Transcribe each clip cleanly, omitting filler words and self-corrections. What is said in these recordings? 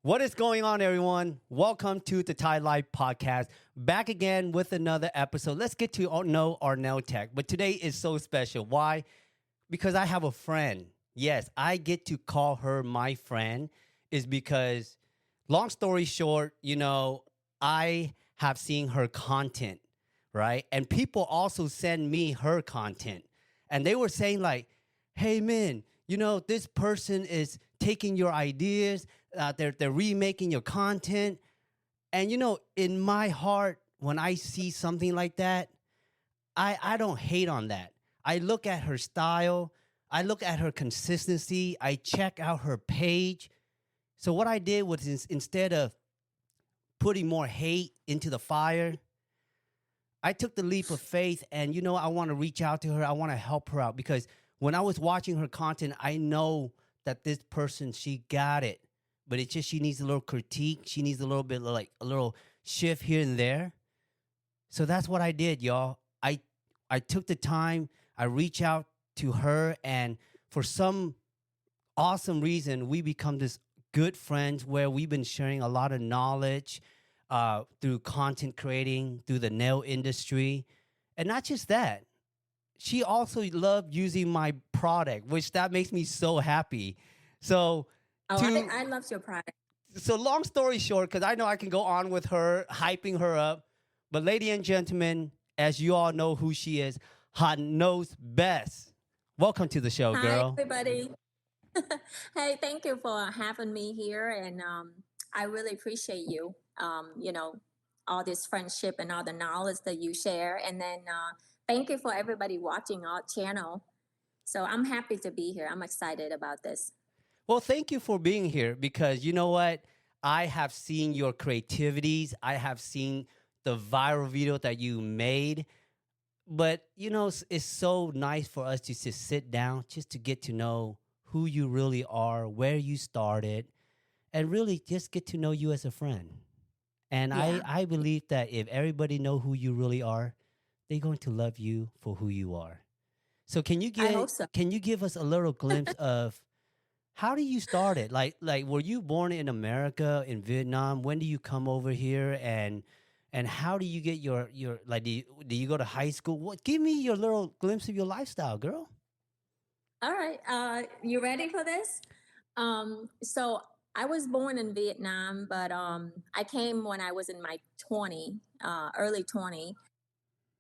What is going on, everyone? Welcome to the Thai Lyfe Podcast. Back again with another episode. Let's get to know our Nailtech. But today is so special. Why? Because I have a friend. Yes, I get to call her my friend. Is because, long story short, I have seen her content, right? And people also send me her content. And they were saying like, hey, man, this person is taking your ideas. They're remaking your content. And, in my heart, when I see something like that, I don't hate on that. I look at her style. I look at her consistency. I check out her page. So what I did was instead of putting more hate into the fire, I took the leap of faith and, I want to reach out to her. I want to help her out because when I was watching her content, I know that this person, she got it. But it's just she needs a little critique. She needs a little bit like a little shift here and there. So that's what I did, y'all. I took the time. I reached out to her. And for some awesome reason, we become this good friends where we've been sharing a lot of knowledge through content creating, through the nail industry. And not just that. She also loved using my product, which that makes me so happy. So, I love your product. so long story short, because I know I can go on with her, hyping her up. But ladies and gentlemen, as you all know who she is, Hanh.Knows.Best. Welcome to the show, Hi, girl. everybody. Hey, thank you for having me here, and I really appreciate you. All this friendship and all the knowledge that you share, and then thank you for everybody watching our channel. So I'm happy to be here. I'm excited about this. Well, thank you for being here because you know what? I have seen your creativities. I have seen the viral video that you made. But, it's so nice for us to just sit down, just to get to know who you really are, where you started, and really just get to know you as a friend. And Yeah, I believe that if everybody know who you really are, they're going to love you for who you are. So I hope so. can you give us a little glimpse of how did you start it? Like were you born in America, in Vietnam? When do you come over here and how do you get your like do you go to high school? What give me your little glimpse of your lifestyle, girl? All right, you ready for this? So I was born in Vietnam, but I came when I was in my early 20.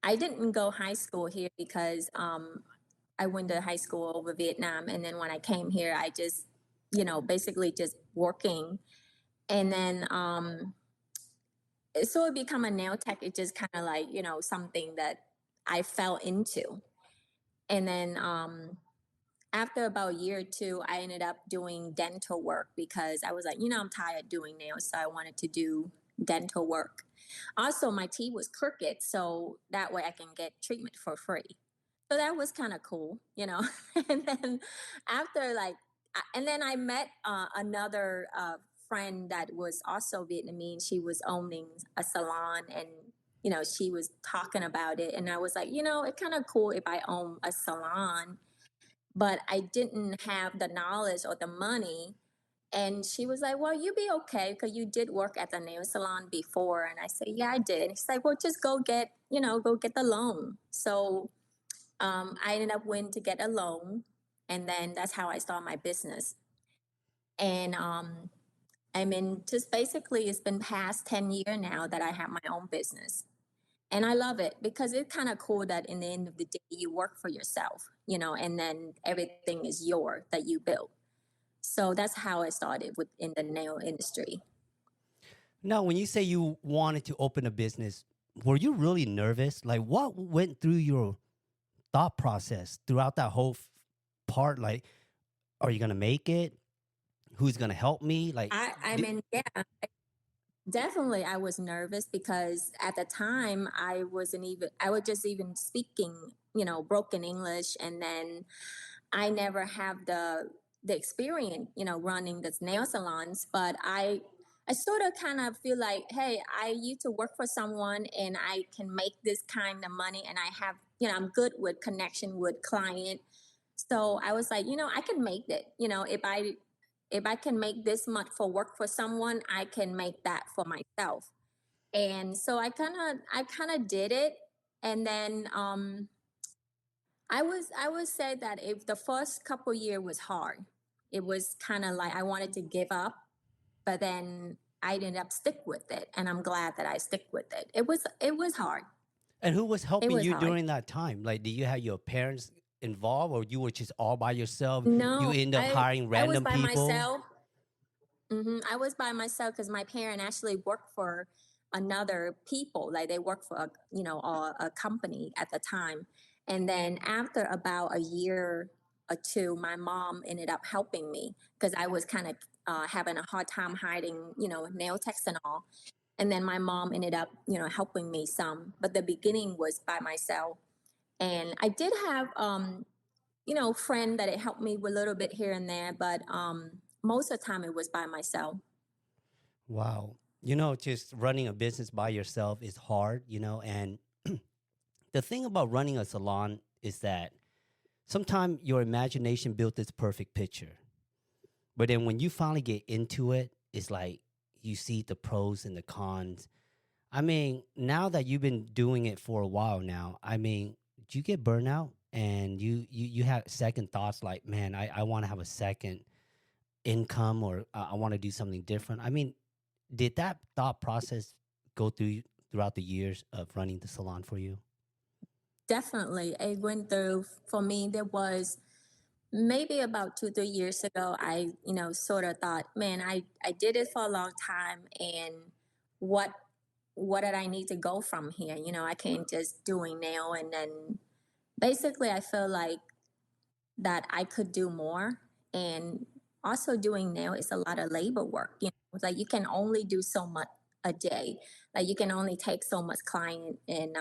I didn't go high school here because I went to high school over Vietnam, and then when I came here, I just, basically just working, and then so it become a nail tech. It just kind of like something that I fell into, and then after about a year or two, I ended up doing dental work because I was like, I'm tired doing nails, so I wanted to do dental work. Also, my teeth was crooked, so that way I can get treatment for free. So that was kind of cool. And then after and then I met another friend that was also Vietnamese. She was owning a salon, and she was talking about it, and I was like, it's kind of cool if I own a salon, but I didn't have the knowledge or the money. And she was like, well, you be okay because you did work at the nail salon before. And I said, yeah, I did. And she's like, well, just go get the loan. So I ended up winning to get a loan. And then that's how I started my business. And I mean, just basically, it's been past 10 years now that I have my own business. And I love it because it's kind of cool that in the end of the day, you work for yourself, and then everything is yours that you built. So that's how I started in the nail industry. Now, when you say you wanted to open a business, were you really nervous? Like what went through your thought process throughout that whole part? Like, are you going to make it? Who's going to help me? Like, I mean, yeah, definitely I was nervous because at the time I was just even speaking, broken English. And then I never have the experience, running the nail salons, but I sort of kind of feel like, hey, I used to work for someone and I can make this kind of money, and I have, I'm good with connection with client. So I was like, I can make it, if I if I can make this much for work for someone, I can make that for myself. And so I kind of did it. And then I would say that if the first couple year was hard, it was kind of like I wanted to give up, but then I ended up stick with it, and I'm glad that I stick with it. It was hard. And who was It helping was you hard. during that time? Like, did you have your parents involved, or you were just all by yourself? You No, end up hiring I was random by people. myself. I was by myself because my parent actually worked for another people. Like they worked for a company at the time, and then after about a year or two, my mom ended up helping me because I was kind of having a hard time hiding, nail techs and all. And then my mom ended up, helping me some. But the beginning was by myself, and I did have friend that it helped me with a little bit here and there, but most of the time it was by myself. Wow. Just running a business by yourself is hard, and the thing about running a salon is that sometimes your imagination built this perfect picture. But then when you finally get into it, it's like you see the pros and the cons. I mean, now that you've been doing it for a while now, I mean, do you get burnout and you have second thoughts like, man, I want to have a second income, or I want to do something different? I mean, did that thought process go throughout the years of running the salon for you? Definitely. It went through for me. There was maybe about 2, 3 years ago, I, sort of thought, man, I did it for a long time, and what what did I need to go from here? I can't just doing nail, and then basically I feel like that I could do more. And also doing nail is a lot of labor work. It's like you can only do so much a day. Like you can only take so much client, and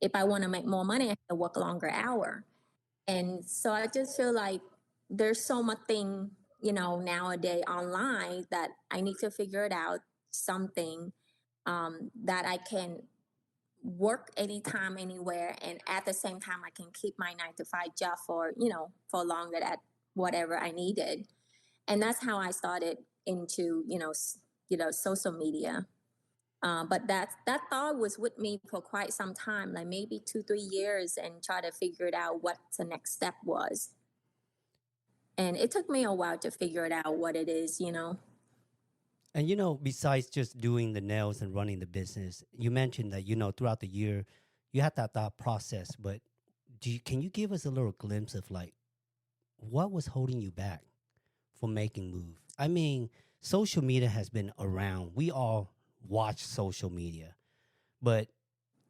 if I want to make more money, I have to work longer hour. And so I just feel like there's so much thing, nowadays online that I need to figure it out something that I can work anytime, anywhere, and at the same time I can keep my 9 to 5 job for, for longer at whatever I needed. And that's how I started into, social media. But that thought was with me for quite some time, like maybe 2, 3 years, and try to figure it out what the next step was. And it took me a while to figure it out what it is. And besides just doing the nails and running the business, you mentioned that throughout the year you had that thought process. But can you give us a little glimpse of like what was holding you back from making move? I mean, social media has been around. We all watch social media, but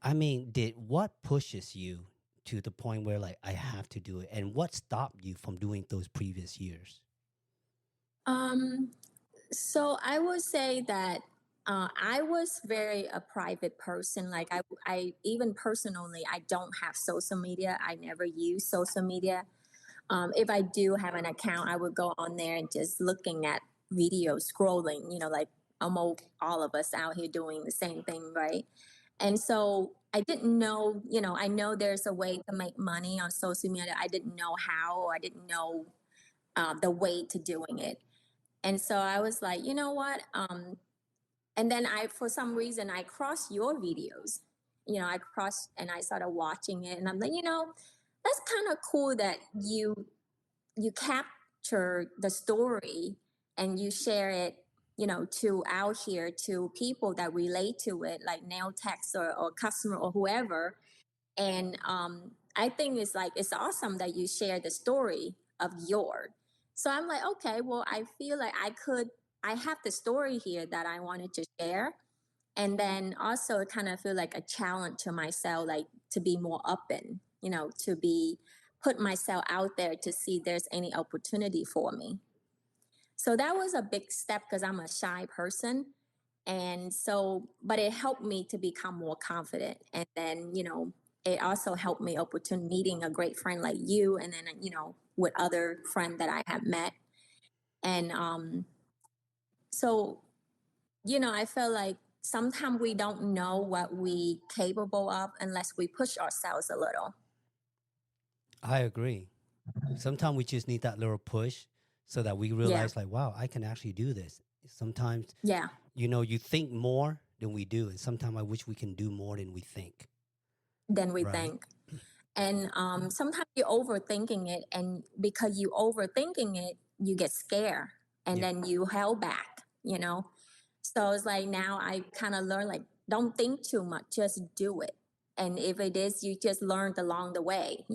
I mean, did what pushes you to the point where like I have to do it, and what stopped you from doing those previous years? Um, so I would say that I was very a private person. Like I even personally, I don't have social media. I never use social media. If I do have an account, I would go on there and just looking at videos, scrolling, like almost all of us out here doing the same thing, right? And so I didn't know, I know there's a way to make money on social media. I didn't know how, or I didn't know the way to doing it. And so I was like, you know what? And then for some reason, I crossed your videos. I crossed and I started watching it, and I'm like, that's kind of cool that you capture the story and you share it, to out here to people that relate to it, like nail techs or customer or whoever. And I think it's like it's awesome that you share the story of yours. So I'm like, okay, well, I feel like I have the story here that I wanted to share. And then also it kind of feel like a challenge to myself, like to be more open, to be put myself out there to see if there's any opportunity for me. So that was a big step because I'm a shy person. And so, but it helped me to become more confident. And then, it also helped me opportunity meeting a great friend like you, and then, with other friend that I have met. And so, I feel like sometimes we don't know what we capable of unless we push ourselves a little. I agree. Sometimes we just need that little push. so that we Yeah. realize like, wow, I can actually do this. Sometimes, Yeah. you think more than we do, and sometimes I wish we can do more than we think. Than we Right. think. And sometimes you're overthinking it, and because you overthinking it, you get scared, and Yeah. then you held back. So it's like now I kind of learn like don't think too much, just do it. And if it is, you just learned along the way.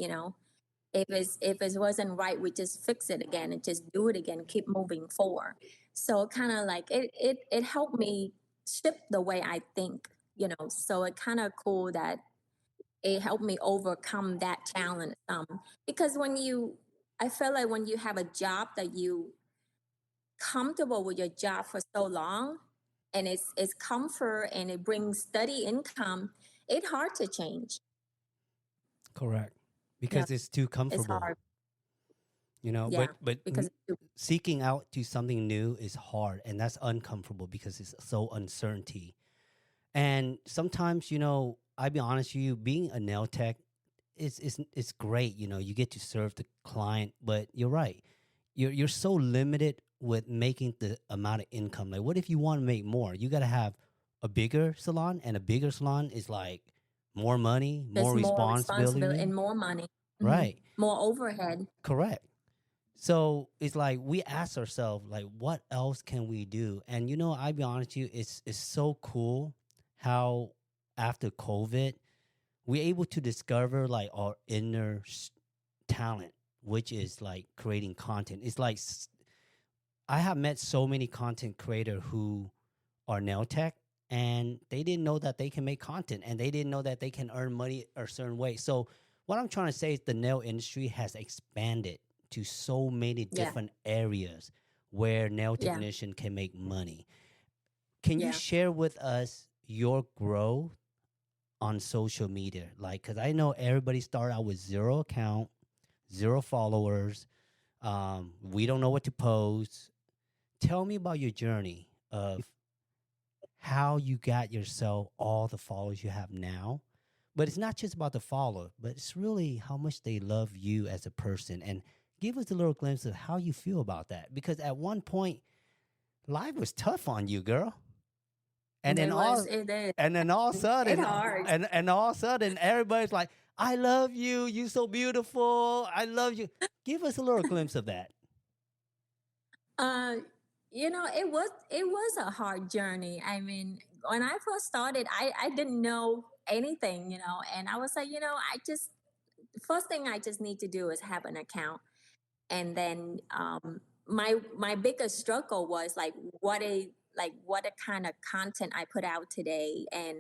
If it wasn't right, we just fix it again and just do it again, keep moving forward. So kind of like it helped me shift the way I think. So it kind of cool that it helped me overcome that challenge. Because I feel like when you have a job that you comfortable with your job for so long, and it's comfort and it brings steady income, it's hard to change. Correct. Yeah, Because it's too it's comfortable. hard. But Yeah, because seeking out to something new is hard, and that's uncomfortable because it's so uncertainty. And sometimes, I'll be honest with you, being a nail tech it's great. You get to serve the client, but you're right. You're so limited with making the amount of income. Like, what if you want to make more? You got to have a bigger salon, and a bigger salon is like more money, more there's more responsibility responsibility. and more money, Right. more overhead. Correct. So it's like we ask ourselves, like, what else can we do? And I'll be honest with you, it's so cool how after COVID we're able to discover like our inner talent, which is like creating content. It's like I have met so many content creators who are nail tech, and they didn't know that they can make content, and they didn't know that they can earn money a certain way. So what I'm trying to say is the nail industry has expanded to so many Yeah, different areas where nail yeah, technician can make money. Can you yeah. share with us your growth on social media? Like, because I know everybody started out with zero account, zero followers. We don't know what to post. Tell me about your journey of how you got yourself all the followers you have now. But it's not just about the follower, but it's really how much they love you as a person. And give us a little glimpse of how you feel about that. Because at one point, life was tough on you, girl. And then It is. all of a It sudden, hard. and all of a sudden, everybody's like, "I love you. You so beautiful. I love you." Give us a little glimpse of that. Uh, it was a hard journey. I mean, when I first started, I didn't know anything, and I was like, I just first thing I just need to do is have an account, and then my biggest struggle was like what a kind of content I put out today, and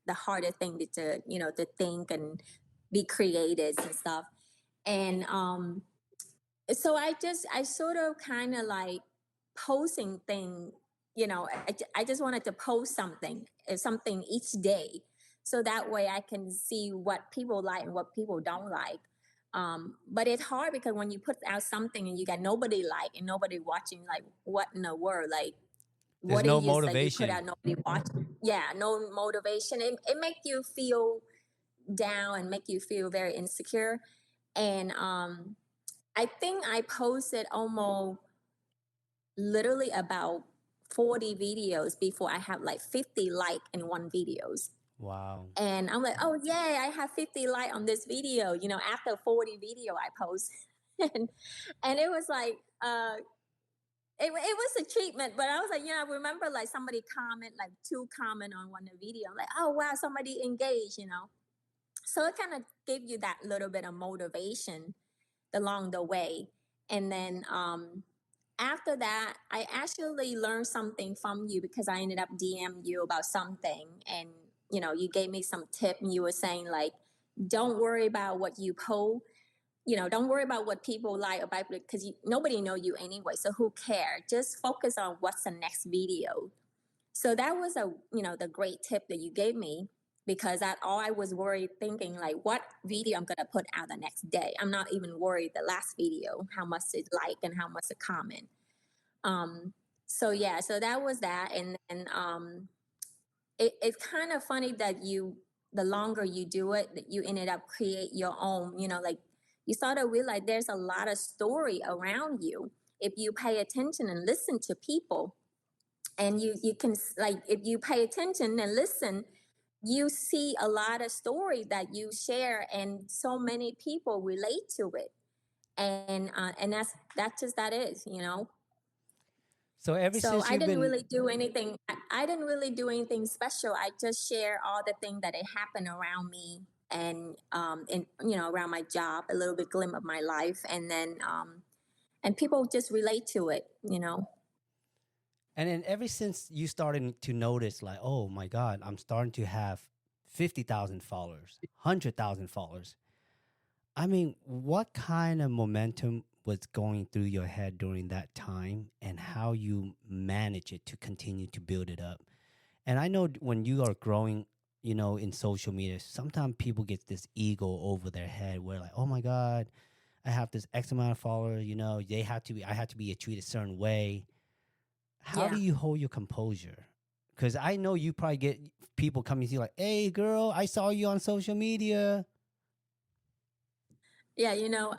the harder thing to think and be creative and stuff, and so I sort of kind of like posting thing. I just wanted to post something each day, so that way I can see what people like and what people don't like. But it's hard because when you put out something and you got nobody like and nobody watching, like what in the world, like There's what no it is that you put motivation. out, nobody watching. Yeah, no motivation. It make you feel down and make you feel very insecure. And I think I posted almost literally about 40 videos before I had like 50 like in one videos. Wow. And I'm like, oh yay, I have 50 like on this video, after 40 video I post. and it was like it was a treatment, but I was like, I remember like somebody comment, like two comment on one video. I'm like, oh wow, somebody engaged. So it kind of gave you that little bit of motivation along the way. And then after that, I actually learned something from you because I ended up DM you about something, and you gave me some tip, and you were saying like, don't worry about what you post. Don't worry about what people like about it because nobody know you anyway. So who cares? Just focus on what's the next video. So that was the great tip that you gave me, because that all I was worried thinking like what video I'm gonna put out the next day. I'm not even worried the last video, how much it like and how much it comment. Um, so yeah, so that was that. And then it's kind of funny that the longer you do it, that you ended up create your own, like you sort of realize there's a lot of story around you. if you pay attention and listen to people, and you can like, if you pay attention and listen, you see a lot of story that you share, and so many people relate to it. And that's just that is, you know. So ever So since I you've didn't been really do anything. I didn't really do anything special. I just share all the things that it happened around me, and you know, around my job, a little bit glimpse of my life, and people just relate to it, you know. And then ever since you started to notice, like, oh my God, I'm starting to have 50,000 followers, 100,000 followers. I mean, what kind of momentum was going through your head during that time and how you manage it to continue to build it up? And I know when you are growing, in social media, sometimes people get this ego over their head where like, oh my God, I have this X amount of followers, I have to be treated a certain way. How do Yeah. you hold your composure? Because I know you probably get people coming to you like, "Hey, girl, I saw you on social media." Yeah, you know,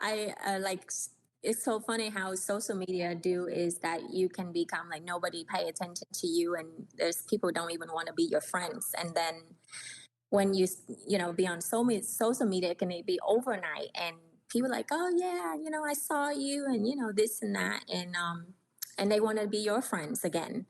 it's so funny how social media do is that you can become like nobody pay attention to you, and there's people don't even want to be your friends. And then when you know, be on social media, it can be overnight, and people like, oh yeah, you know, I saw you, and you know, this and that, and they want to be your friends again.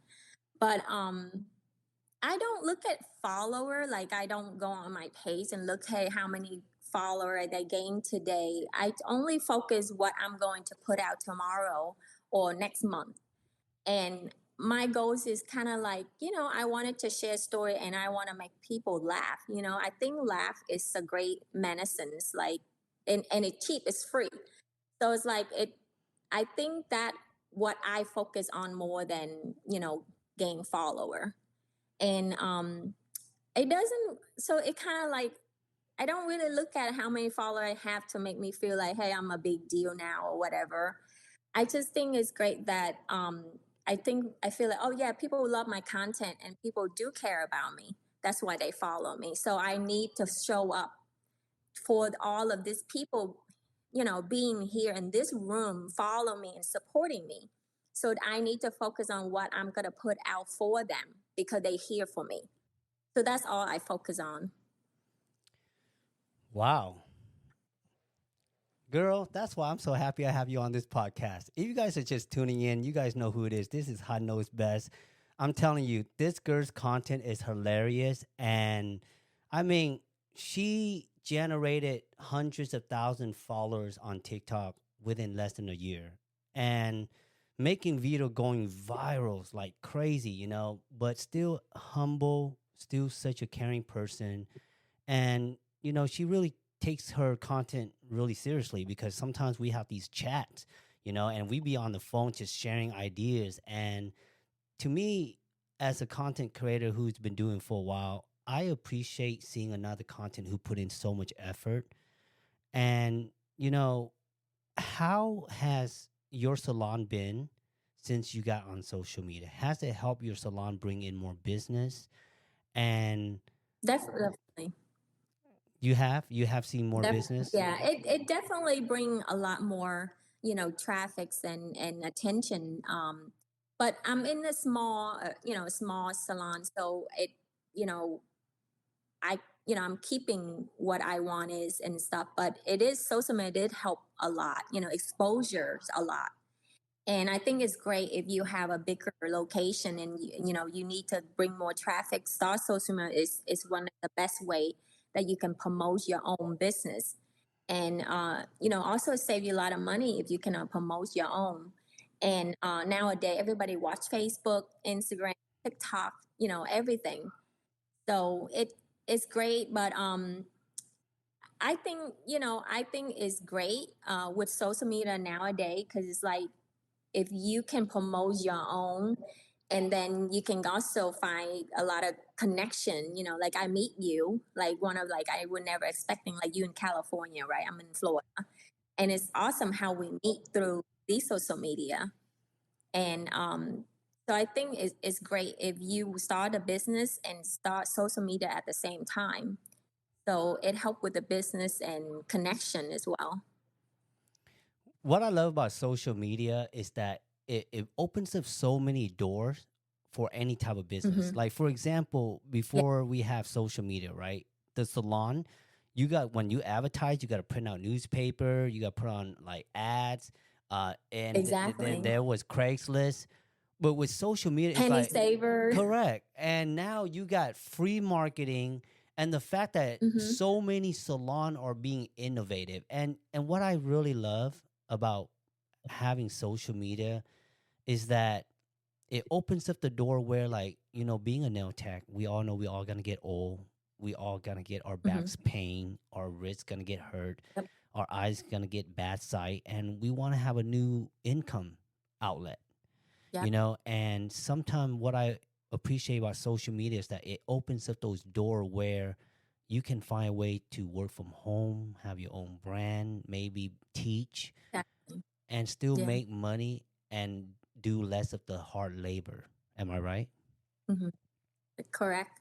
But I don't look at follower, like I don't go on my page and look, hey, how many follower they gained today. I only focus what I'm going to put out tomorrow or next month. And my goals is kind of like, you know, I wanted to share a story and I want to make people laugh. You know, I think laugh is a great medicine. It's like, and it's cheap, it's free. So it's like I think that what I focus on more than, you know, gain follower. And it doesn't, so it kind of like, I don't really look at how many followers I have to make me feel like, hey, I'm a big deal now or whatever. I just think it's great that I feel like, oh yeah, people love my content and people do care about me. That's why they follow me. So I need to show up for all of these people, you know, being here in this room, follow me and supporting me. So I need to focus on what I'm gonna put out for them because they here for me. So that's all I focus on. Wow. Girl, that's why I'm so happy I have you on this podcast. If you guys are just tuning in, you guys know who it is. This is Hanh.Knows.Best. I'm telling you, this girl's content is hilarious. And I mean, she generated hundreds of thousands followers on TikTok within less than a year. And making video going viral like crazy, but still humble, still such a caring person. And she really takes her content really seriously because sometimes we have these chats, and we be on the phone just sharing ideas. And to me, as a content creator who's been doing for a while, I appreciate seeing another content who put in so much effort. And how has your salon been since you got on social media? Has it helped your salon bring in more business? And Definitely. you have seen more business? Yeah, it definitely bring a lot more, you know, traffics and attention. But I'm in a small, you know, small salon, so you know, I, you know, I'm keeping what I want is and stuff. But it is social media did help a lot, you know, exposures a lot. And I think it's great if you have a bigger location and you know, you need to bring more traffic. Star social media is one of the best way that you can promote your own business. And you know, also save you a lot of money if you can promote your own. And nowadays everybody watch Facebook, Instagram, TikTok, you know, everything. So it's great, but I think, you know, I think it's great with social media nowadays because it's like if you can promote your own, and then you can also find a lot of connection, you know, like I meet you, like one of like I would never expecting, like you in California, right? I'm in Florida. And it's awesome how we meet through the social media. And so I think it's great if you start a business and start social media at the same time. So it helped with the business and connection as well. What I love about social media is that it opens up so many doors for any type of business. Mm-hmm. Like for example, Yeah, before we have social media, right? The salon, you got when you advertise, you got to print out newspaper, you got to put on like ads, then exactly. there was Craigslist. But with social media, it's Penny like saver. correct. And now you got free marketing and the fact that Mm-hmm. so many salon are being innovative. And what I really love about having social media is that it opens up the door where like, being a nail tech, we all know we all gonna get old. We all gonna get our Mm-hmm. backs pain, our wrists gonna get hurt, Yep. our eyes gonna get bad sight, and we wanna have a new income outlet, Yep. and sometimes what I appreciate about social media is that it opens up those door where you can find a way to work from home, have your own brand, maybe teach Exactly. and still Yeah. make money and do less of the hard labor. Am I right? Mm-hmm. Correct.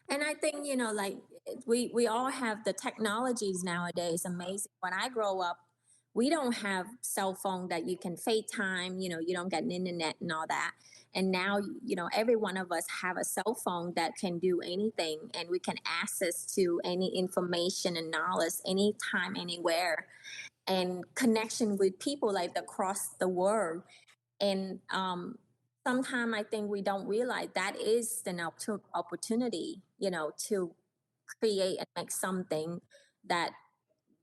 And I think, like we all have the technologies nowadays. Amazing. When I grow up, we don't have cell phone that you can FaceTime, you don't get an internet and all that. And now, every one of us have a cell phone that can do anything and we can access to any information and knowledge anytime, anywhere, and connection with people like across the world. And sometimes I think we don't realize that is an opportunity, to create and make something that,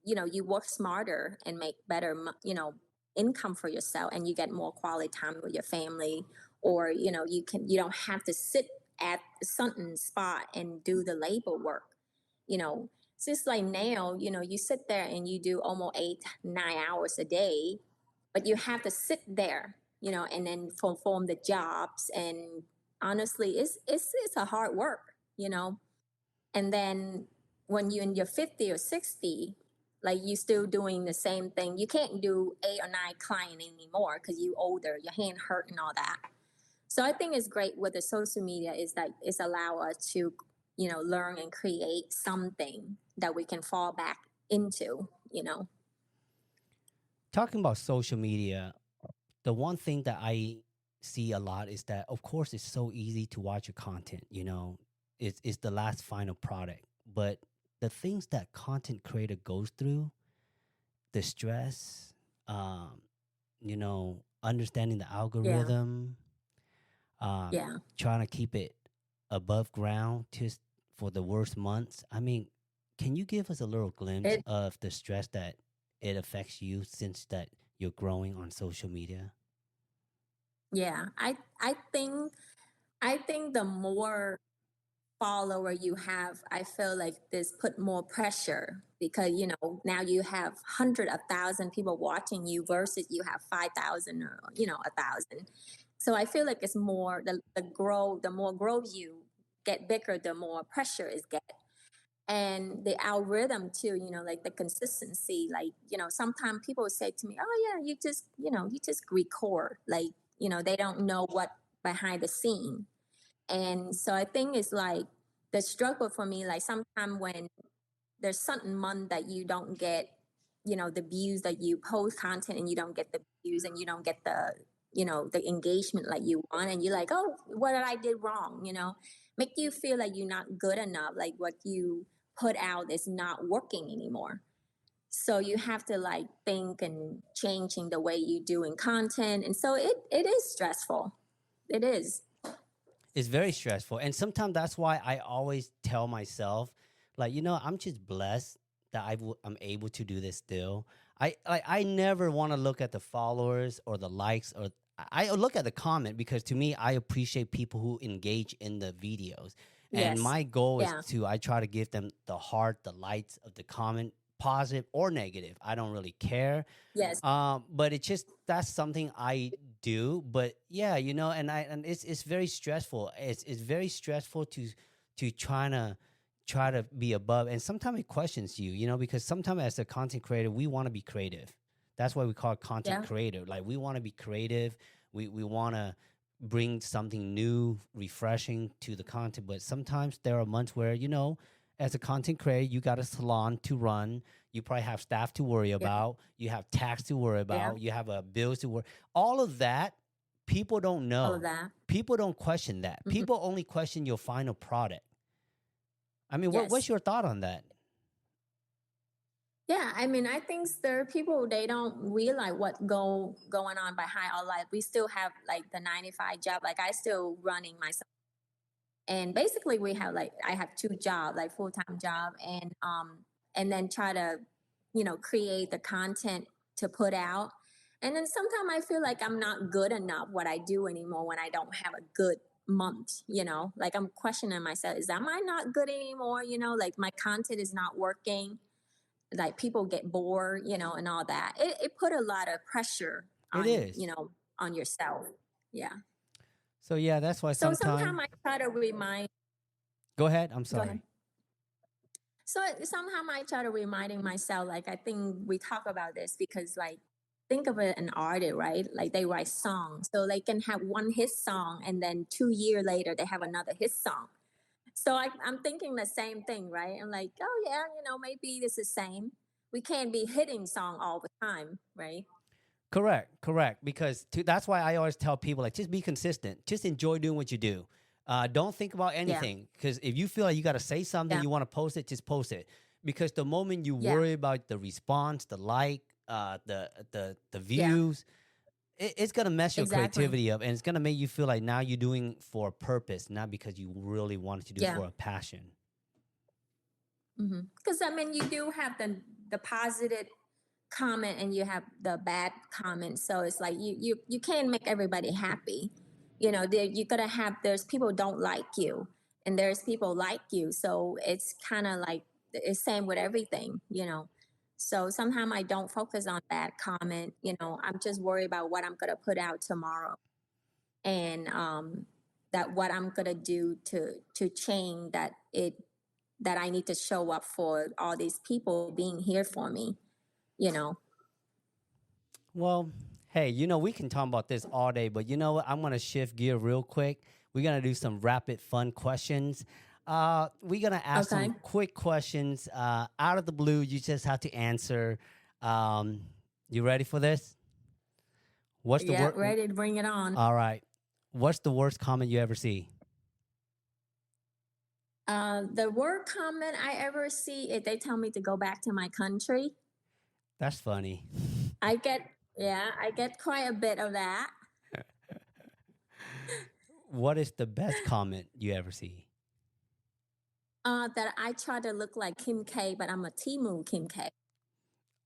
you work smarter and make better, income for yourself, and you get more quality time with your family. Or, you don't have to sit at a certain spot and do the labor work, you know. It's just like now, you sit there and you do almost 8, 9 hours a day, but you have to sit there, and then perform the jobs. And honestly, it's a hard work, and then when you're in your 50 or 60, like you still doing the same thing. You can't do 8 or 9 client anymore because you older, your hand hurt and all that. So I think it's great with the social media is that it's allow us to, learn and create something that we can fall back into. Talking about social media, the one thing that I see a lot is that, of course, it's so easy to watch your content. It's the last final product, but the things that content creator goes through, the stress, um, understanding the Yeah. algorithm, um, Yeah. trying to keep it above ground just for the worst months. I mean, can you give us a little glimpse It of the stress that it affects you since that you're growing on social media? yeah. I think the more follower you have, I feel like this put more pressure because now you have hundred of thousand people watching you versus you have 5,000 or 1,000. So I feel like it's more the more growth you get bigger, the more pressure is get. And the algorithm too, like the consistency, like sometimes people say to me, oh yeah, you just record, like they don't know what behind the scene. And so I think it's like the struggle for me, like sometimes when there's certain month that you don't get, the views that you post content and you don't get the views and you don't get the engagement like you want. And you're like, oh, what did I did wrong? Make you feel like you're not good enough. Like what you put out is not working anymore. So you have to like think and changing the way you doing content. And so it is stressful. It is. It's very stressful. And sometimes that's why I always tell myself, like, I'm just blessed that I'm able to do this still. I never want to look at the followers or the likes or I look at the comment because to me, I appreciate people who engage in the videos. And Yes. my goal is Yeah. I try to give them the heart, the lights of the comment, positive or negative. I don't really care. Yes. But it's just that's something I do. But yeah, and it's very stressful. It's very stressful to try to be above. And sometimes it questions you, because sometimes as a content creator, we want to be creative. That's why we call it content Yeah. creator. Like we want to be creative. We want to bring something new, refreshing to the content. But sometimes there are months where, as a content creator, you got a salon to run, You probably have staff to worry Yeah. about. You have tax to worry Yeah. about. You have bills to worry. All of that, people don't All of know. that. People don't question that. Hmm. People only question your final product. I mean, what's Yes. your thought on that? Yeah, I mean, I think there are people they don't realize what going on behind our life. We still have like the 9 to 5 job. Like I still running myself, and basically we have like I have two jobs, like full-time job, and then try to, create the content to put out. And then sometimes I feel like I'm not good enough what I do anymore when I don't have a good month. Like I'm questioning myself: is am I not good anymore? Like my content is not working, like people get bored, and all that. It put a lot of pressure It on, is. on yourself. Yeah. So yeah, that's why So sometimes. sometimes I try to remind, Go ahead. I'm go ahead. sorry. So somehow I try to reminding myself, like, I think we talk about this because like, think of it, an artist, right? Like they write songs. So they can have one hit song and then 2 years later they have another hit song. So I'm thinking the same thing, right? I'm like, oh yeah, maybe it's the same. We can't be hitting song all the time, right? Correct. Because that's why I always tell people like just be consistent. Just enjoy doing what you do. Don't think about Yeah, anything because if you feel like you got to say something, yeah, you want to post it, just post it. Because the moment you yeah, worry about the response, the like, the yeah, views, it's gonna mess your exactly. creativity up, and it's gonna make you feel like now you're doing for a purpose, not because you really wanted to do Yeah. for a passion. Because I mean, you do have the positive comment and you have the bad comment. So it's like you can't make everybody happy. You gotta have there's people don't like you and there's people like you. So it's kind of like it's same with everything. So sometimes I don't focus on bad comment. I'm just worried about what I'm gonna put out tomorrow and that what I'm gonna do to change that I need to show up for all these people being here for me, you know. Well, hey, we can talk about this all day, but you know what? I'm gonna shift gear real quick. We're gonna do some rapid fun questions. We're gonna ask Okay. some quick questions out of the blue. You just have to answer. Um, you ready for this? What's the Yeah, word? ready to bring it on. All right. What's the worst comment you ever see? The word comment I ever see if they tell me to go back to my country. That's funny. I get yeah, I get quite a bit of that. What is the best comment you ever see? That I try to look like Kim K, but I'm a Timu Kim K.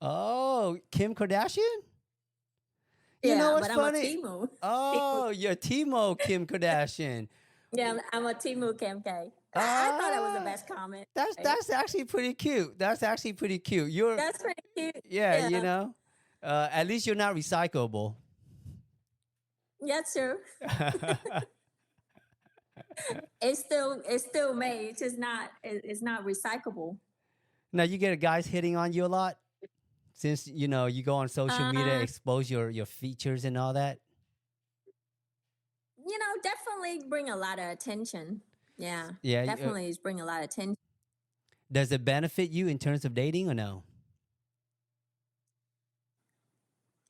Oh, Kim Kardashian? You know Yeah, what's but I'm a funny? Timu. Timu. Oh, you're Timo Kim Kardashian. Yeah, I'm a Timu Kim K. I thought that was the Ah, best comment. that's Right? that's actually pretty cute. That's actually pretty cute. You're That's pretty cute. yeah, Yeah, at least you're not recyclable. yeah, true. It's still made. It's just not. It's not recyclable. Now you get guys hitting on you a lot since you go on social media, Uh, expose your features and all that. definitely bring a lot of attention. Yeah, Yeah, definitely is bring a lot of attention. does it benefit you in terms of dating or no?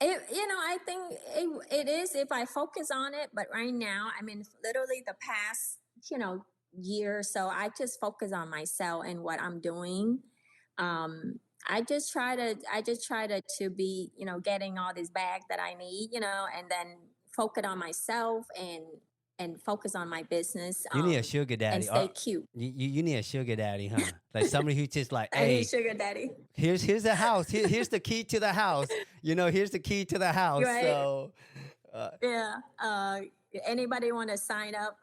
I think it is if I focus on it. But right now, I mean, literally the past, year or so, I just focus on myself and what I'm doing. I just try to be, getting all this bag that I need, and then focus on myself and focus on my business, You need a sugar and daddy. stay cute. You need a sugar daddy, huh? Like somebody who's just like, I need hey, sugar daddy, here's the house. Here's the key to the house. Here's the key to the house. right? So uh, Yeah. Anybody want to sign up?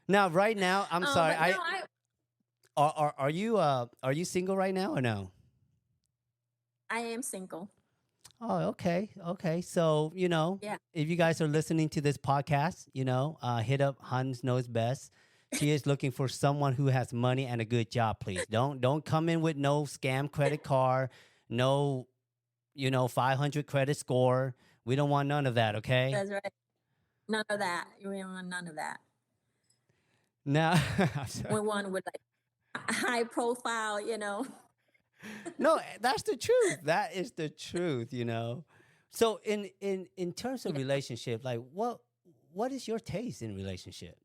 now, right now, I'm sorry. But no, I are you single right now or no? I am single. Oh, okay. So Yeah. if you guys are listening to this podcast, hit up Hanh.Knows.Best. She is looking for someone who has money and a good job. Please don't come in with no scam credit card, no 500 credit score. We don't want none of that. Okay. That's right. None of that. We don't want none of that. Now, I'm sorry. We want with like high profile. No, that's the truth. That is the truth, So in terms of Yeah. relationship, like what is your taste in relationship?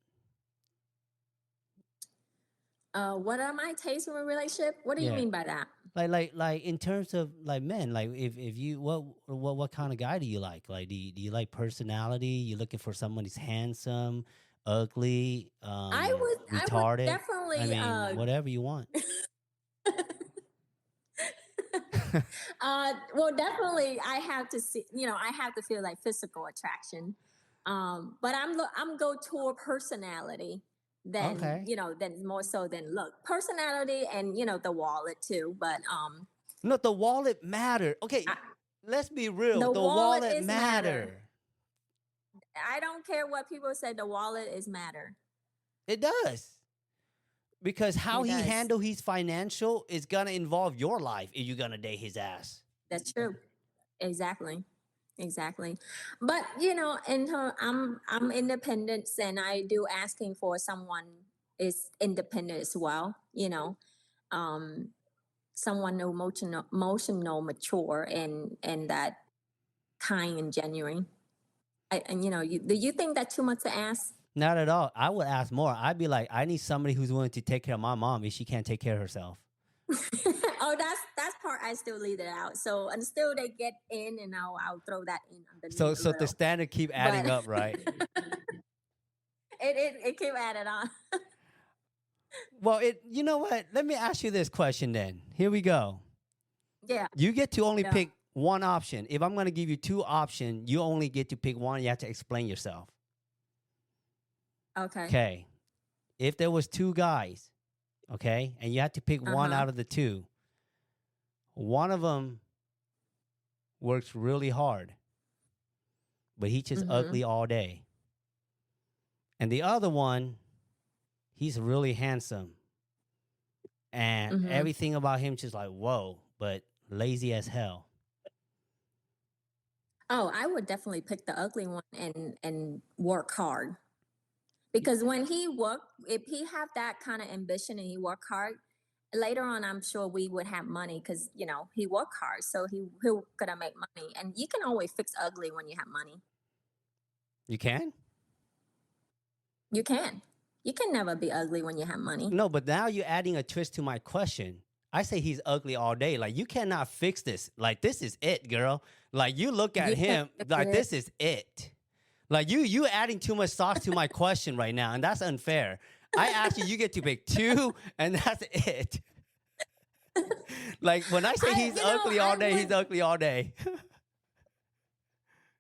What are my tastes in a relationship? What do you Yeah. mean by that? Like in terms of like men, like if you what kind of guy do you like? Like do you like personality? You looking for someone who's handsome, ugly, I would retarded? I definitely mean, whatever you want. well, definitely I have to see, I have to feel like physical attraction. But I'm go toward personality than, Okay. than more so than look. Personality and, the wallet too, but No, the wallet matter. Okay, I, let's be real. the The wallet wallet is matter. matter. I don't care what people say, the wallet is matter. It does. Because how It he does. handle his financial is gonna involve your life if you're gonna date his ass. That's true. Exactly. Exactly. But and I'm independent, and I do asking for someone is independent as well, um someone emotional mature and that kind and genuine. And do you think that too much to ask? Not at all. I would ask more. I'd be like, I need somebody who's willing to take care of my mom if she can't take care of herself. Oh, that's part I still leave it out. So until they get in, and I'll throw that in So underneath a so the little. standard keep But adding up, right? it keep added on. Well, you know what? Let me ask you this question then. Here we go. Yeah. You get to only Yeah. pick one option. If I'm going to give you two options, you only get to pick one. You have to explain yourself. Okay. Okay. If there was two guys, okay, and you had to pick one Uh-huh. out of the two, one of them works really hard, but he's just Mm-hmm. ugly all day. And the other one, he's really handsome. And Mm-hmm. everything about him just like, whoa, but lazy as hell. Oh, I would definitely pick the ugly one and work hard. Because when he work, if he have that kind of ambition and he work hard, later on I'm sure we would have money because he work hard, so he'll gonna make money. And you can always fix ugly when you have money. You can? You can. You can never be ugly when you have money. No, but now you're adding a twist to my question. I say he's ugly all day. Like, you cannot fix this. Like, this is it, girl. Like, you look at You can him, fix like, it. this is it. Like, you adding too much sauce to my question right now, and that's unfair. I asked you, you get to pick two, and that's it. Like, when I say he's ugly all day, he's ugly all day.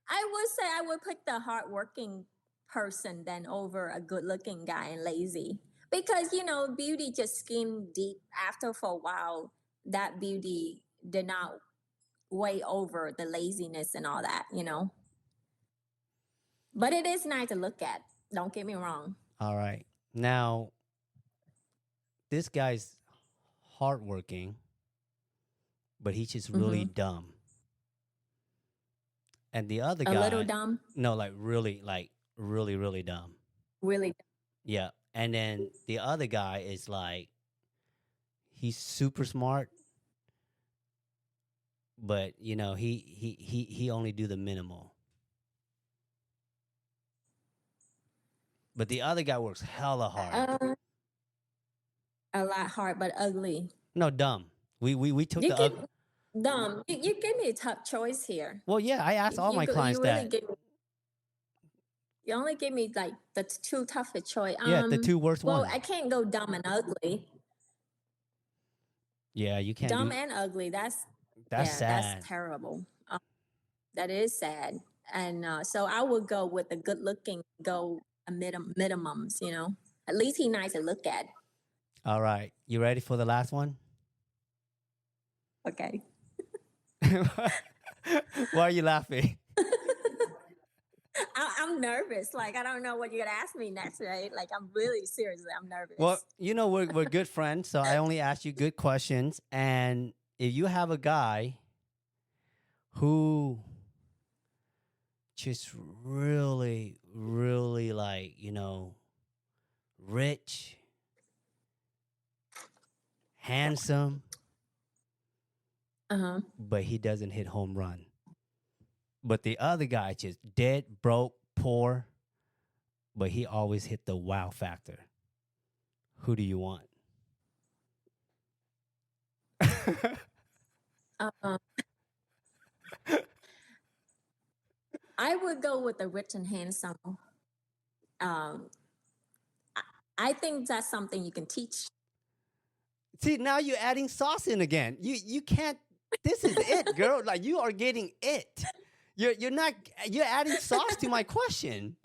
I would say I would pick the hardworking person than over a good looking guy and lazy. Because, beauty just skimmed deep after for a while. That beauty did not weigh over the laziness and all that. But it is nice to look at. Don't get me wrong. All right. Now, this guy's hardworking, but he's just really Mm-hmm. dumb. And the other A little guy, dumb, no, like really, really dumb. really. Yeah. And then the other guy is like, he's super smart, but he only do the minimal. But the other guy works hella hard. A lot hard, but ugly. No, dumb. We took You the give dumb. You give me a tough choice here. Well, yeah, I asked all my clients You really that. give. You only give me like the two toughest choice. Yeah, the two worst Well, ones. I can't go dumb and ugly. Yeah, you can't Dumb do. and ugly. That's That's yeah, that's sad. terrible. That is sad. And so I would go with the good looking. Go a minimums. At least he nice to look at. All right, you ready for the last one? Okay. Why are you laughing? I'm nervous. Like I don't know what you're gonna ask me next, right? Like I'm really seriously, I'm nervous. Well, we're good friends, so I only ask you good questions. And if you have a guy who just really, really like, rich, handsome, Uh-huh. but he doesn't hit home run. But the other guy just dead, broke, poor, but he always hit the wow factor. Who do you want? Um, I would go with the rich and handsome. Um, I, I think that's something you can teach. See, now you're adding sauce in again. You can't. This is it, girl. Like you are getting it. You're not. You're adding sauce to my question.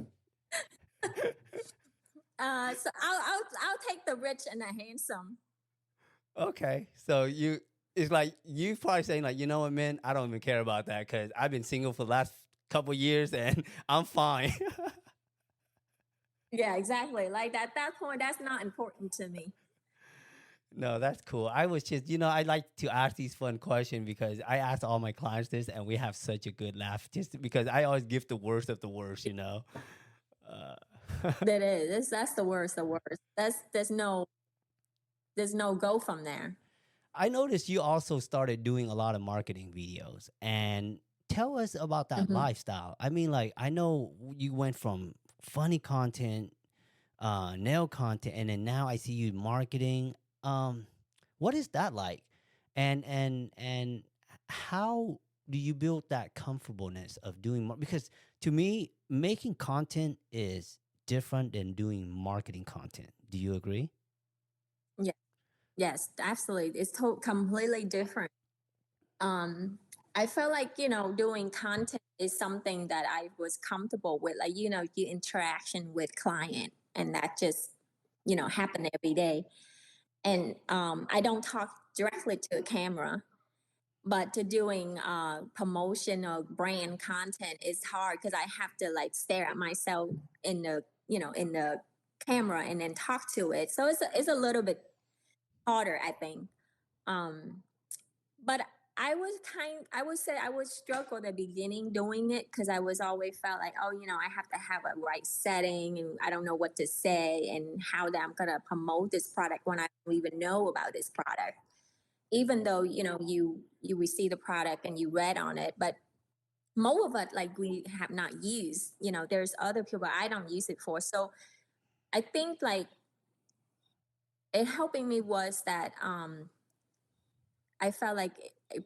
So I'll take the rich and the handsome. Okay, so it's like you probably saying like, you know what, man, I don't even care about that because I've been single for the last couple years and I'm fine. Yeah, exactly. Like at that point, that's not important to me. No, that's cool. I was just, I like to ask these fun questions because I ask all my clients this and we have such a good laugh just because I always give the worst of the worst. Uh, That is. That's the worst. The worst. There's no go from there. I noticed you also started doing a lot of marketing videos and tell us about that Hmm. lifestyle. I mean, like, I know you went from funny content, nail content, and then now I see you marketing. Um, what is that like? And how do you build that comfortableness of doing more? Because to me, making content is different than doing marketing content. Do you agree? Yeah. Yes, absolutely. It's completely different. Um, I felt like, doing content is something that I was comfortable with, like, your interaction with client, and that just, happen every day. And I don't talk directly to a camera, but to doing promotion or brand content is hard because I have to like stare at myself in the camera and then talk to it. So it's a little bit harder, I think. Um, but I would say I would struggle at the beginning doing it because I was always felt like, oh, I have to have a right setting and I don't know what to say and how that I'm gonna promote this product when I don't even know about this product. Even though, you receive the product and you read on it, but more of it like we have not used. There's other people I don't use it for. So I think like it helping me was that I felt like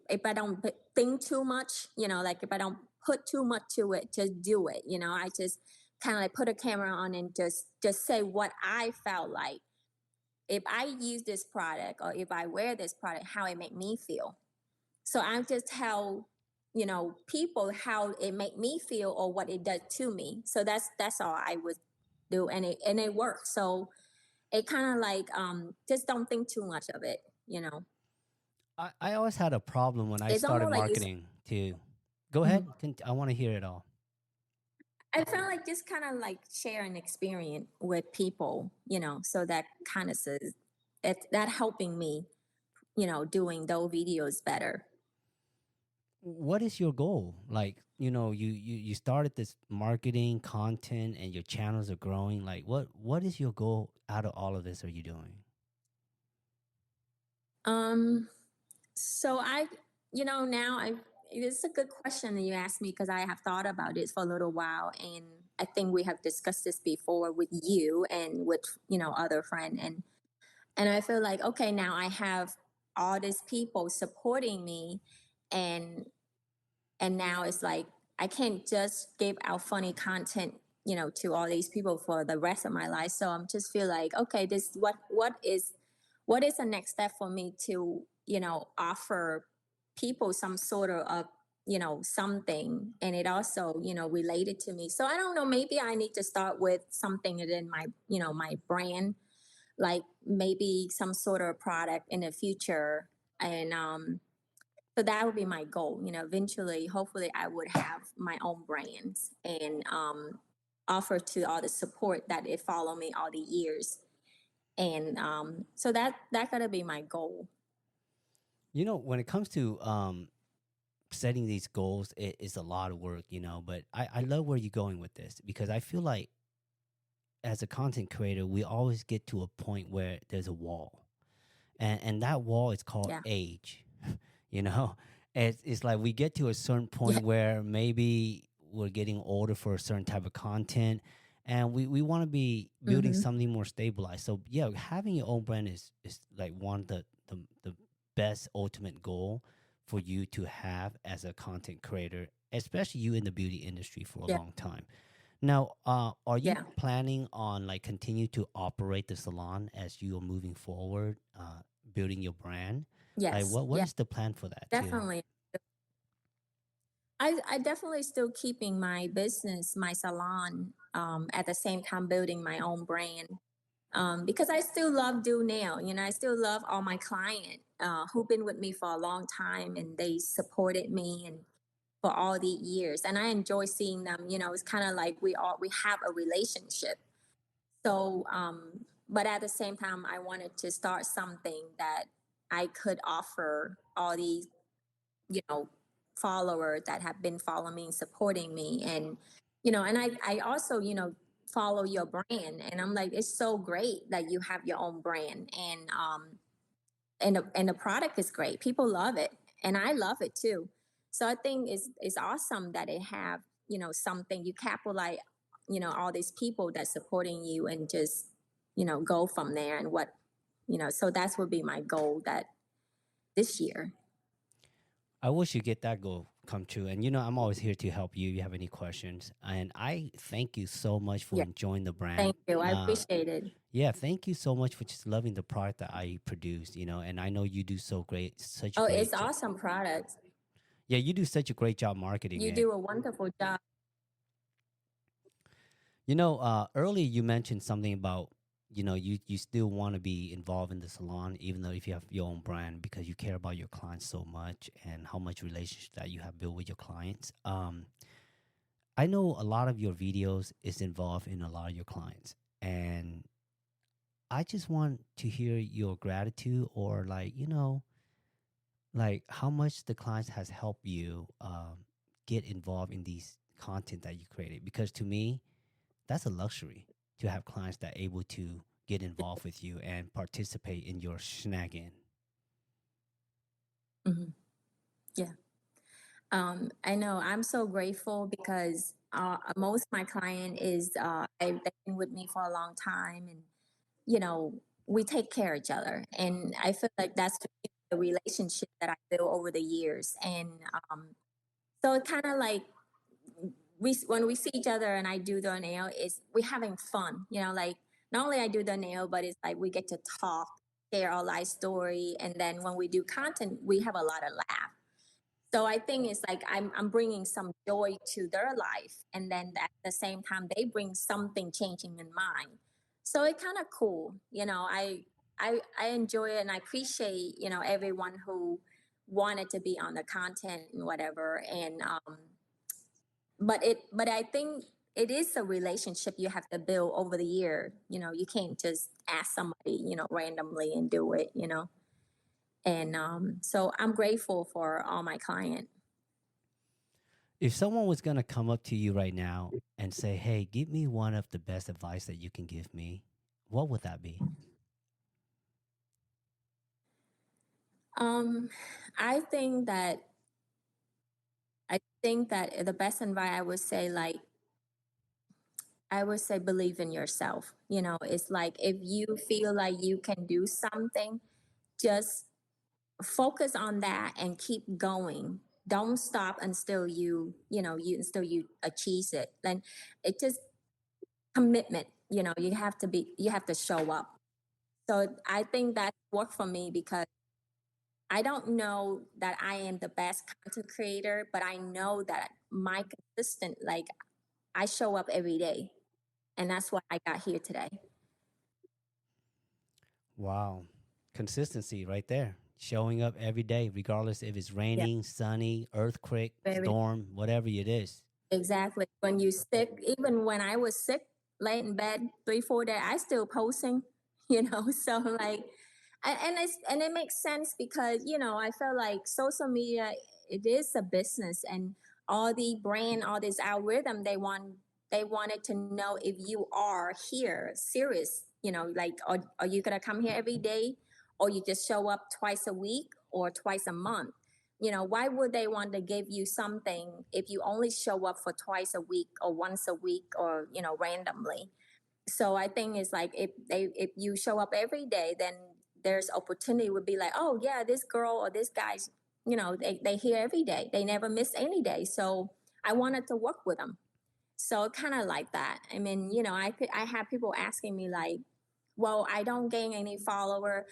if I don't think too much, like if I don't put too much to it, just do it. I just kind of like put a camera on and just say what I felt like. If I use this product or if I wear this product, how it make me feel. So I just tell people how it make me feel or what it does to me. So that's all I would do, and it works. So it kind of like just don't think too much of it. I always had a problem when I It's started almost like you. marketing too. Go ahead. Mhm. I want to hear it all. I felt like just kind of like share an experience with people, so that kind of says that helping me, doing those videos better. What is your goal? Like, you started this marketing content and your channels are growing. Like, what is your goal out of all of this are you doing? Um, so now it's a good question that you asked me because I have thought about it for a little while, and I think we have discussed this before with you and with other friend, and I feel like okay, now I have all these people supporting me, and now it's like I can't just give out funny content to all these people for the rest of my life. So I'm just feel like okay, this what is the next step for me to offer people some sort of something, and it also related to me. So I don't know, maybe I need to start with something in my my brand, like maybe some sort of product in the future. And so that would be my goal. Eventually, hopefully, I would have my own brands and offer to all the support that it follow me all the years. And so that gotta be my goal. When it comes to setting these goals, it is a lot of work, but I love where you're going with this because I feel like as a content creator, we always get to a point where there's a wall. And that wall is called Yeah. age. you know. It's like we get to a certain Yeah. point where maybe we're getting older for a certain type of content, and we want to be building Mm-hmm. something more stabilized. So yeah, having your own brand is like one of the best ultimate goal for you to have as a content creator, especially you in the beauty industry for a Yeah. long time. Now, are you Yeah. planning on like continue to operate the salon as you are moving forward, building your brand? Like, Yes. what Yeah. is the plan for that too? Definitely. I definitely still keeping my business, my salon, at the same time building my own brand. Because I still love do nail. I still love all my client who've been with me for a long time, and they supported me and for all the years. And I enjoy seeing them. It's kind of like we have a relationship. So, but at the same time, I wanted to start something that I could offer all these you know followers that have been following me and supporting me, and I also follow your brand, and I'm like, it's so great that you have your own brand, and the product is great, people love it, and I love it too. So I think it's awesome that it have something you capitalize, all these people that supporting you, and just go from there, and what so that's would be my goal that this year. I wish you get that goal come true. And I'm always here to help you. If you have any questions, and I thank you so much for Yeah. enjoying the brand. Thank you. I appreciate it. Yeah, thank you so much for just loving the product that I produce. And I know you do so great, such a Oh, it's great job. awesome product. Yeah, you do such a great job marketing You it. do a wonderful job. Earlier you mentioned something about you still want to be involved in the salon, even though if you have your own brand, because you care about your clients so much and how much relationship that you have built with your clients. I know a lot of your videos is involved in a lot of your clients, and I just want to hear your gratitude, or like how much the clients has helped you get involved in these content that you created, because to me that's a luxury to have clients that are able to get involved with you and participate in your snagging. Hmm. Yeah. I know. I'm so grateful because most of my client is they've been with me for a long time, and you know we take care of each other, and I feel like that's the relationship that I built over the years, and um, so it kind of like we when we see each other and I do the nail, is we having fun. Like not only I do the nail, but it's like we get to talk, share our life story, and then when we do content, we have a lot of laugh. So I think it's like I'm bringing some joy to their life, and then at the same time they bring something changing in mine. So it's kind of cool. I enjoy it, and I appreciate everyone who wanted to be on the content and whatever. And but I think it is a relationship you have to build over the year. You can't just ask somebody randomly and do it. And so I'm grateful for all my clients. If someone was going to come up to you right now and say, hey, give me one of the best advice that you can give me, what would that be? Um, I think that the best advice I would say believe in yourself. It's like if you feel like you can do something, just focus on that and keep going. Don't stop until you achieve it. Then it just commitment. You have to show up. So I think that worked for me because I don't know that I am the best content creator, but I know that my consistent, like I show up every day. And that's why I got here today. Wow. Consistency right there. Showing up every day, regardless if it's Yeah, raining, sunny, earthquake, very storm, whatever it is. exactly. When you sick, even when I was sick, lay in bed 3, 4 days, I still posting, So like, and it makes sense because I feel like social media, it is a business, and all the brand, all this algorithm, they wanted to know if you are here serious, like are you gonna come here every day, or you just show up twice a week or twice a month. why would they want to give you something if you only show up for twice a week or once a week or, randomly? So I think it's like if you show up every day, then there's opportunity would be like, oh yeah, this girl or this guy's, they here every day. They never miss any day. So I wanted to work with them. So kind of like that. I mean, I have people asking me like, well, I don't gain any follower.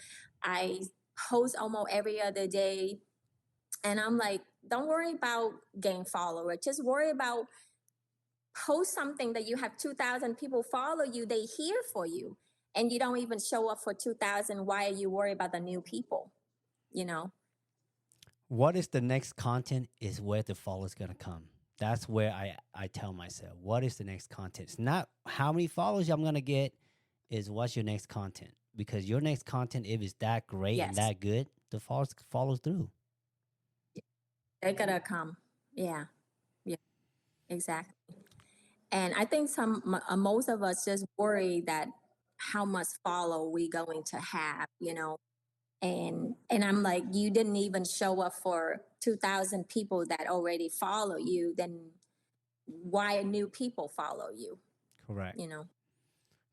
I post almost every other day. And I'm like, don't worry about gain follower. Just worry about post something that you have 2,000 people follow you. They here for you. And you don't even show up for 2,000. Why are you worried about the new people? You know? What is the next content is where the followers gonna come. That's where I tell myself, what is the next content? It's not how many followers I'm gonna get, is what's your next content. Because your next content, if it's that great and Yes. that good, the followers follows through. They're gonna come. Yeah. Yeah. Exactly. And I think most of us just worry that how much follow we going to have, and I'm like, you didn't even show up for 2,000 people that already follow you. Then why new people follow you? Correct. You know?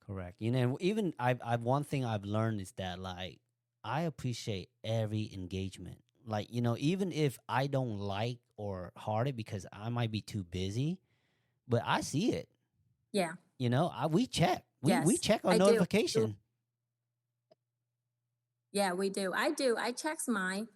Correct. And even I've one thing I've learned is that like I appreciate every engagement. Like, even if I don't like or heart it because I might be too busy, but I see it. Yeah. We check. We Yes. check our I do. notification. Yeah, we do. I do. I check mine.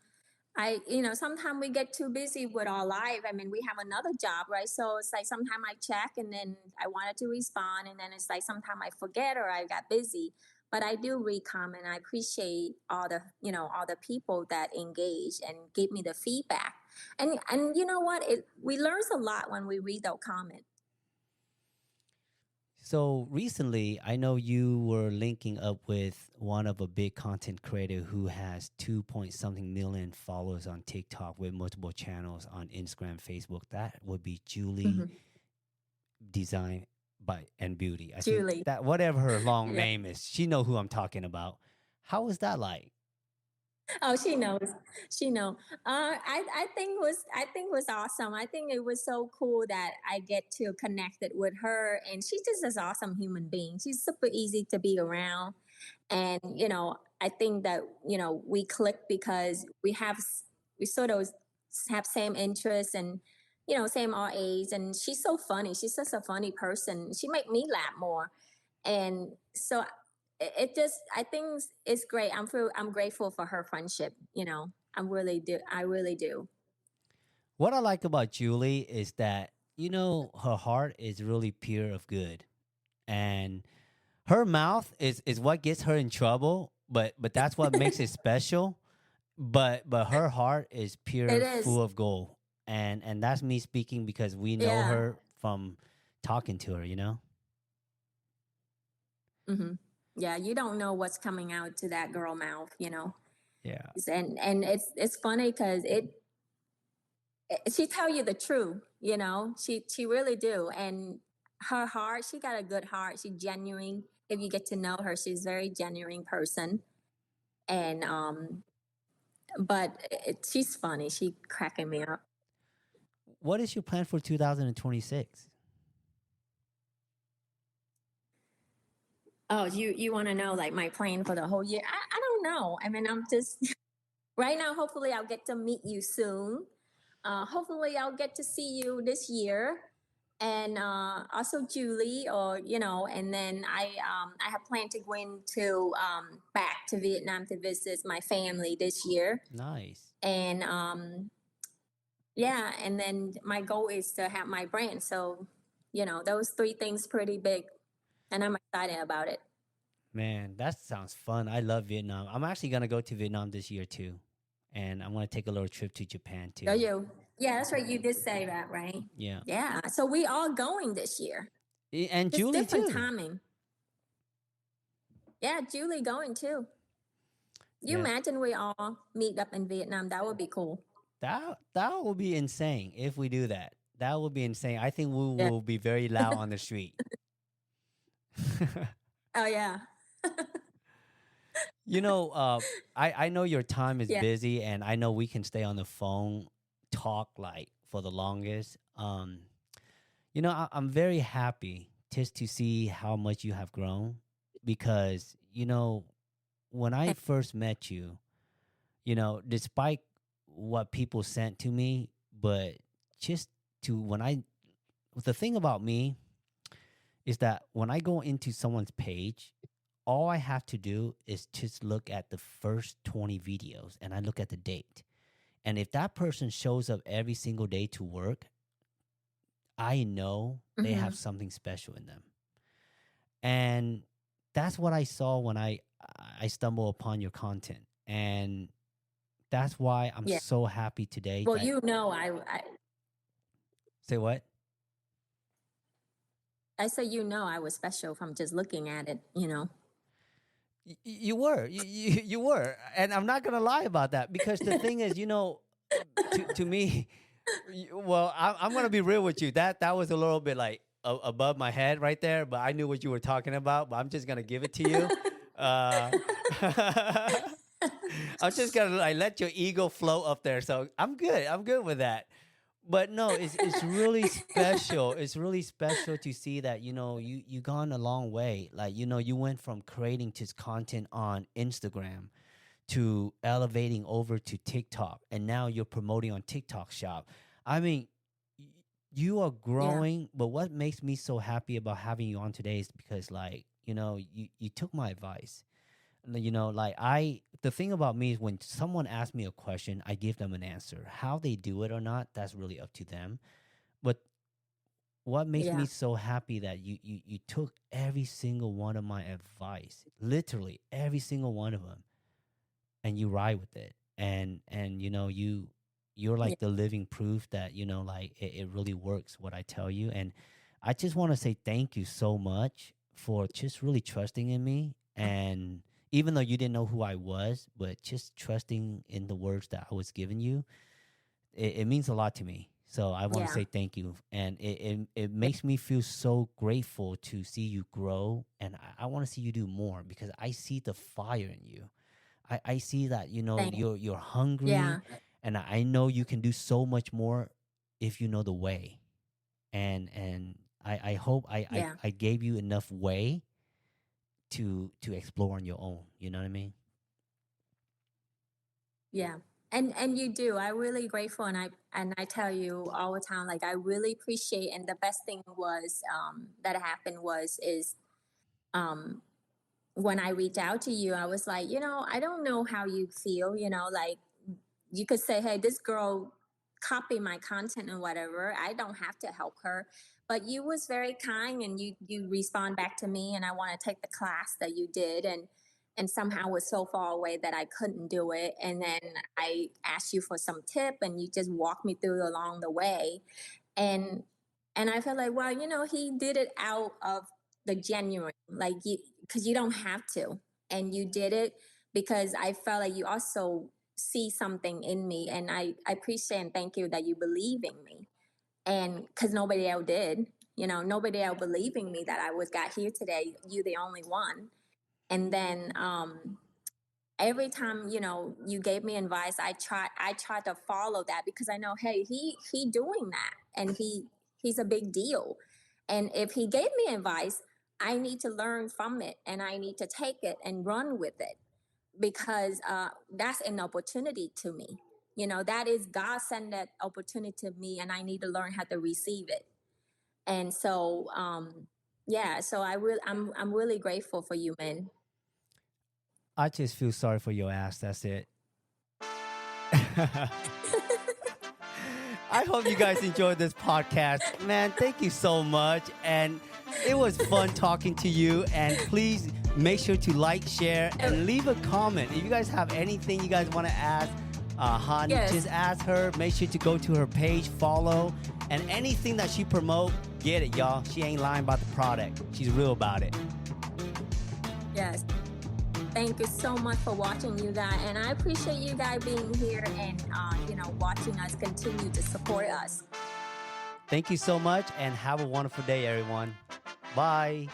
Sometimes we get too busy with our life. I mean, we have another job, right? So it's like sometimes I check and then I wanted to respond, and then it's like sometimes I forget or I got busy. But I do read comment. I appreciate all the people that engage and give me the feedback. And you know what? We learn a lot when we read those comments. So recently, I know you were linking up with one of a big content creator who has 2 point something million followers on TikTok with multiple channels on Instagram, Facebook. That would be Julie Mm-hmm. Design by and Beauty. I Julie. think that whatever her long Yeah. name is, she know who I'm talking about. How was that like? Oh, she knows. She know. I think was awesome. I think it was so cool that I get to connect it with her, and she's just an awesome human being. She's super easy to be around, and I think that we click because we sort of have same interests and same our age, and she's so funny. She's such a funny person. She make me laugh more, and so it just I think it's great. I'm grateful for her friendship. I really do. What I like about Julie is that, her heart is really pure of good. And her mouth is what gets her in trouble, but that's what makes it special. But her heart is pure, It is. full of gold. And that's me speaking because we know Yeah. her from talking to her. Mm-hmm. Yeah, you don't know what's coming out to that girl mouth. Yeah. And it's funny because she tell you the truth. She really do. And her heart, she got a good heart. She's genuine. If you get to know her, she's a very genuine person. And but she's funny. She cracking me up. What is your plan for 2026? Oh, you want to know like my plan for the whole year? I don't know. I mean, I'm just right now. Hopefully, I'll get to meet you soon. Hopefully, I'll get to see you this year, and also Julie, or and then I have planned to go into back to Vietnam to visit my family this year, Nice. and yeah, and then my goal is to have my brand. So those three things pretty big, and I'm excited about it. Man, that sounds fun. I love Vietnam. I'm actually gonna go to Vietnam this year too, and I'm gonna take a little trip to Japan too. Are you? Yeah, that's right. You did say that, right? Yeah. Yeah. So we all going this year. And It's Julie different too. timing. Yeah, Julie going too. You Yeah. imagine we all meet up in Vietnam? That would be cool. That will be insane if we do that. That will be insane. I think we Yeah. will be very loud on the street. Oh yeah. I know your time is Yeah. busy, and I know we can stay on the phone, talk like for the longest. I'm very happy just to see how much you have grown because, when I first met you, despite what people sent to me, but just to when I, the thing about me is that when I go into someone's page, all I have to do is just look at the first 20 videos and I look at the date. And if that person shows up every single day to work, I know they Mm-hmm. have something special in them. And that's what I saw when I stumble upon your content. And that's why I'm Yeah. so happy today Well, that say what? I say, I was special from just looking at it, You were, you were, and I'm not gonna lie about that because the thing is, to me, well, I'm gonna be real with you. That was a little bit like above my head right there, but I knew what you were talking about. But I'm just gonna give it to you. Uh, I'm just gonna like let your ego flow up there. So I'm good. I'm good with that. But no, it's really special. It's really special to see that you gone a long way. Like you went from creating just content on Instagram to elevating over to TikTok, and now you're promoting on TikTok Shop. I mean, you are yeah, growing. But what makes me so happy about having you on today is because like you took my advice. The thing about me is when someone asks me a question, I give them an answer. How they do it or not, that's really up to them. But what makes yeah, me so happy that you took every single one of my advice, literally every single one of them, and you ride with it. And you're yeah, like the living proof that like it really works what I tell you. And I just want to say thank you so much for just really trusting in me. And even though you didn't know who I was, but just trusting in the words that I was giving you, it means a lot to me. So I want to yeah, say thank you. And it yeah. makes me feel so grateful to see you grow. And I want to see you do more because I see the fire in you. I see that, Thank, you're hungry, yeah, and I know you can do so much more if you know the way. And I hope yeah, I gave you enough way to explore on your own. You know what I mean? yeah. And you do. I'm really grateful, and I tell you all the time, like I really appreciate. And the best thing was that happened is um when I reached out to you, I was like, I don't know how you feel, like you could say, hey, this girl copy my content and whatever. I don't have to help her. But you was very kind and you respond back to me, and I want to take the class that you did, and somehow was so far away that I couldn't do it. And then I asked you for some tip and you just walked me through along the way. And I feel like, well, he did it out of the genuine, like you, because you don't have to. And you did it because I felt like you also see something in me. And I appreciate and thank you that you believe in me. And because nobody else did, nobody else believing me that I was got here today. You the only one. And then every time you gave me advice, I tried to follow that because I know, hey, he doing that, and he's a big deal. And if he gave me advice, I need to learn from it, and I need to take it and run with it, because that's an opportunity to me. That is God sent that opportunity to me, and I need to learn how to receive it. And so yeah, so I'm really grateful for you, man. I just feel sorry for your ass. That's it. I hope you guys enjoyed this podcast. Man, thank you so much. And it was fun talking to you. And please make sure to like, share, and leave a comment. If you guys have anything you guys want to ask Han, Yes. just ask her. Make sure to go to her page, follow, and anything that she promote, get it, y'all. She ain't lying about the product. She's real about it. Yes. Thank you so much for watching, you guys. And I appreciate you guys being here and, watching us continue to support us. Thank you so much, and have a wonderful day, everyone. Bye.